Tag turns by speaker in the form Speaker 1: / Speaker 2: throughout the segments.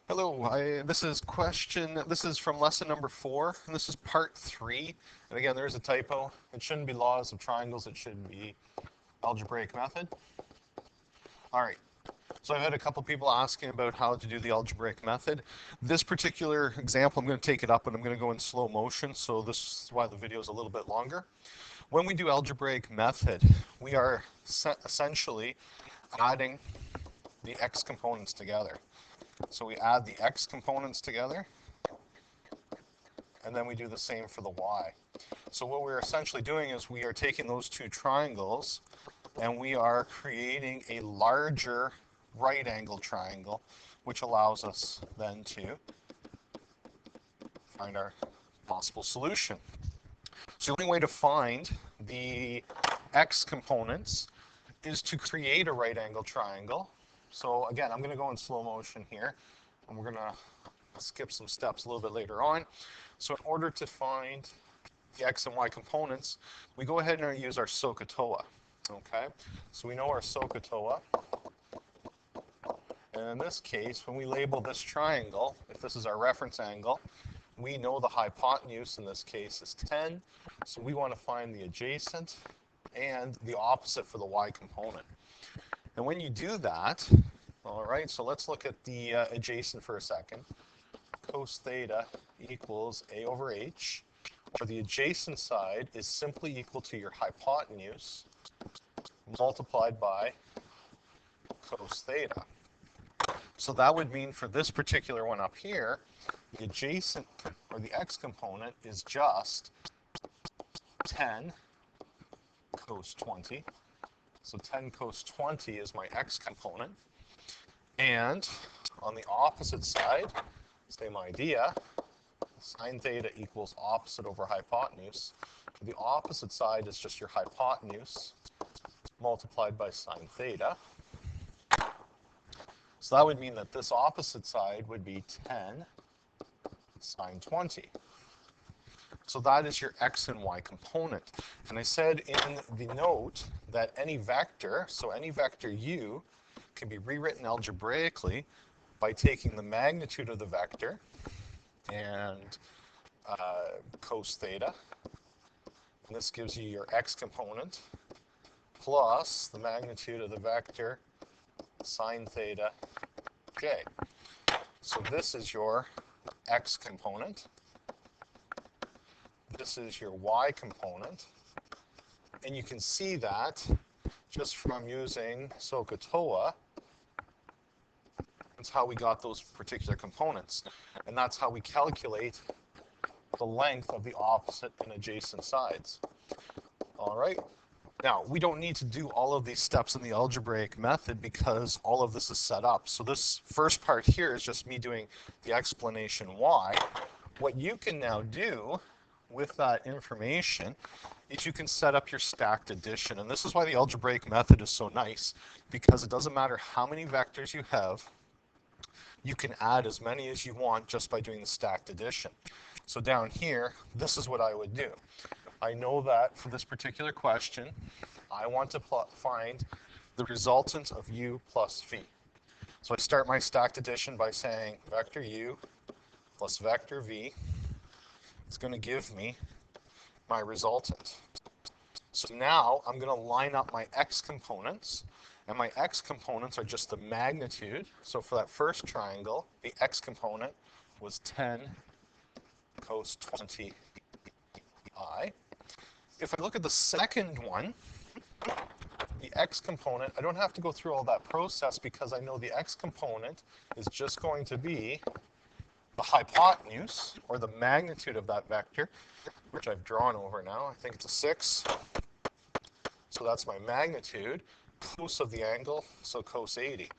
Speaker 1: Hello, this is from lesson number 4, and this is part 3. And again, there's a typo. It shouldn't be laws of triangles, it should be algebraic method. All right, so I've had a couple people asking about how to do the algebraic method. This particular example, I'm going to take it up and I'm going to go in slow motion, so this is why the video is a little bit longer. When we do algebraic method, we are essentially adding the x components together. So we add the x components together, and then we do the same for the y. So what we're essentially doing is we are taking those two triangles, and we are creating a larger right angle triangle, which allows us then to find our possible solution. So the only way to find the x components is to create a right angle triangle. So again, I'm going to go in slow motion here, and we're going to skip some steps a little bit later on. So in order to find the x and y components, we go ahead and use our SOHCAHTOA. Okay, so we know our SOHCAHTOA. And in this case, when we label this triangle, if this is our reference angle, we know the hypotenuse in this case is 10. So we want to find the adjacent and the opposite for the y component. And when you do that, all right, so let's look at the adjacent for a second. Cos theta equals a over h, where the adjacent side is simply equal to your hypotenuse multiplied by cos theta. So that would mean for this particular one up here, the adjacent, or the x component, is just 10 cos 20. So 10 cos 20 is my x component. And on the opposite side, same idea, sine theta equals opposite over hypotenuse. The opposite side is just your hypotenuse multiplied by sine theta. So that would mean that this opposite side would be 10 sine 20. So that is your x and y component. And I said in the note that any vector, so any vector u, can be rewritten algebraically by taking the magnitude of the vector and cos theta. And this gives you your x component plus the magnitude of the vector sine theta j. So this is your x component. This is your y component. And you can see that just from using SOHCAHTOA, that's how we got those particular components. And that's how we calculate the length of the opposite and adjacent sides. All right. Now, we don't need to do all of these steps in the algebraic method because all of this is set up. So this first part here is just me doing the explanation why. What you can now do with that information is you can set up your stacked addition. And this is why the algebraic method is so nice, because it doesn't matter how many vectors you have, you can add as many as you want just by doing the stacked addition. So down here, this is what I would do. I know that for this particular question, I want to find the resultant of u plus v. So I start my stacked addition by saying vector u plus vector v is going to give me my resultant. So now I'm going to line up my x components, and my x components are just the magnitude. So for that first triangle, the x component was 10 cos 20 I. If I look at the second one, the x component, I don't have to go through all that process because I know the x component is just going to be the hypotenuse, or the magnitude of that vector, which I've drawn over now. I think it's a 6. So that's my magnitude. Cos of the angle, so cos 80.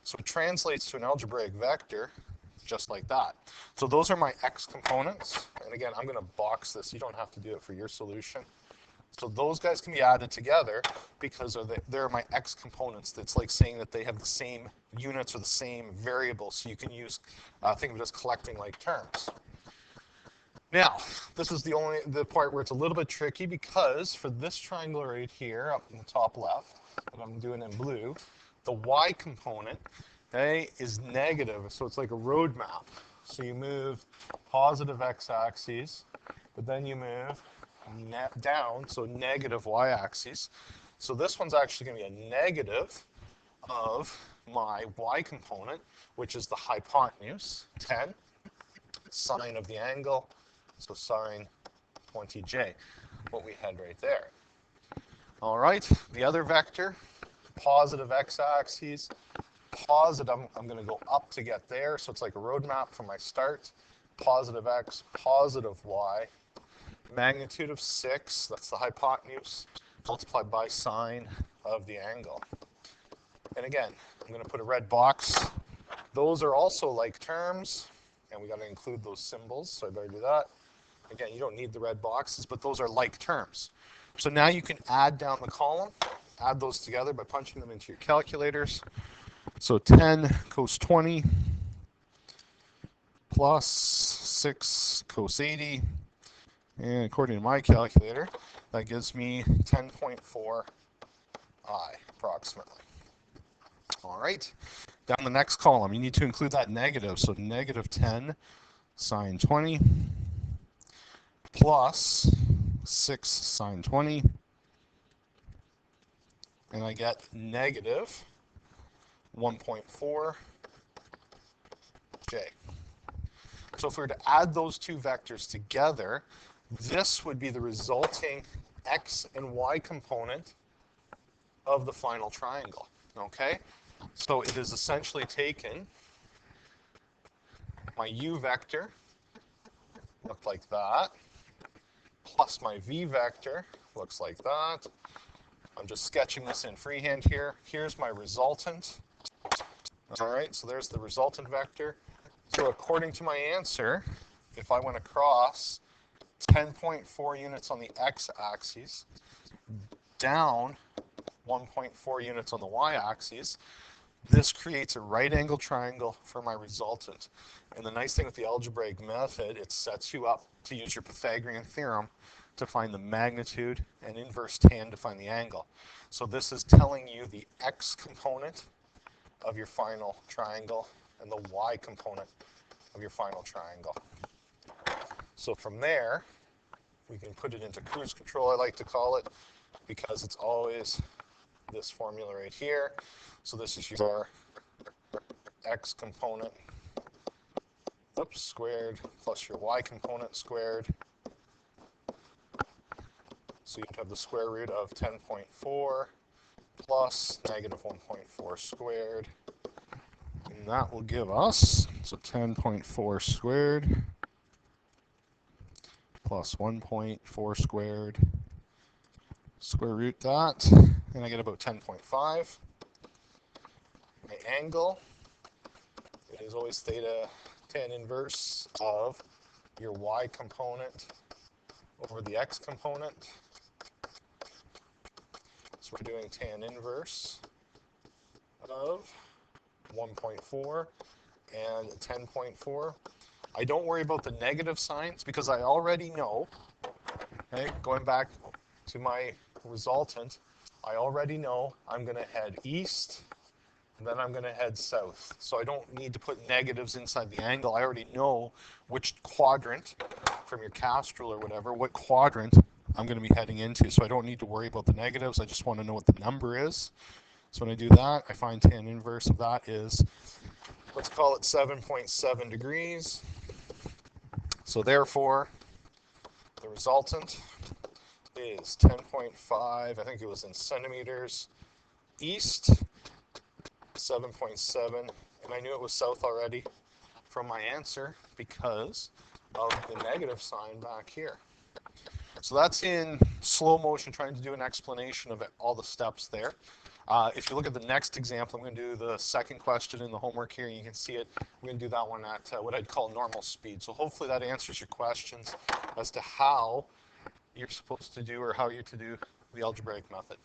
Speaker 1: So it translates to an algebraic vector just like that. So those are my x components. And again, I'm going to box this. You don't have to do it for your solution. So those guys can be added together because they're my x components. That's like saying that they have the same units or the same variables. So you can use, think of it as collecting like terms. Now, this is the part where it's a little bit tricky, because for this triangle right here up in the top left, that I'm doing in blue, the y component okay, is negative. So it's like a road map. So you move positive x-axis, but then you move down, so negative y-axis. So this one's actually going to be a negative of my y component, which is the hypotenuse, 10, sine of the angle, so sine 20j, what we had right there. All right, the other vector, positive x-axis, positive, I'm going to go up to get there, so it's like a road map from my start, positive x, positive y, magnitude of 6, that's the hypotenuse, multiplied by sine of the angle. And again, I'm going to put a red box. Those are also like terms, and we got to include those symbols, so I better do that. Again, you don't need the red boxes, but those are like terms. So now you can add down the column, add those together by punching them into your calculators. So 10 cos 20 plus 6 cos 80, and according to my calculator, that gives me 10.4 I approximately. All right, down the next column, you need to include that negative, so negative 10 sine 20 plus 6 sine 20, and I get negative 1.4 j. So if we were to add those two vectors together, this would be the resulting x and y component of the final triangle, okay? So it is essentially taken my u vector, looked like that, plus my v vector, looks like that. I'm just sketching this in freehand here. Here's my resultant. All right, so there's the resultant vector. So according to my answer, if I went across 10.4 units on the x-axis, down 1.4 units on the y-axis, this creates a right-angled triangle for my resultant. And the nice thing with the algebraic method, it sets you up to use your Pythagorean theorem to find the magnitude and inverse tan to find the angle. So this is telling you the x component of your final triangle and the y component of your final triangle. So from there, we can put it into cruise control, I like to call it, because it's always this formula right here. So this is your x component, oops, squared, plus your y component squared. So you'd have the square root of 10.4 plus negative 1.4 squared. And that will give us, so 10.4 squared plus 1.4 squared, square root that, and I get about 10.5. My angle, it is always theta tan inverse of your y component over the x component. So we're doing tan inverse of 1.4 and 10.4. I don't worry about the negative signs because I already know, okay, going back to my resultant, I already know I'm going to head east, and then I'm going to head south. So I don't need to put negatives inside the angle. I already know which quadrant from your Castrol or whatever, what quadrant I'm going to be heading into. So I don't need to worry about the negatives. I just want to know what the number is. So when I do that, I find tan inverse of that is, let's call it 7.7 degrees. So therefore, the resultant is 10.5, I think it was in centimeters, east, 7.7, and I knew it was south already from my answer because of the negative sign back here. So that's in slow motion, trying to do an explanation of all the steps there. If you look at the next example, I'm going to do the second question in the homework here. You can see it. I'm going to do that one at what I'd call normal speed. So hopefully that answers your questions as to how you're supposed to do or how you're to do the algebraic method.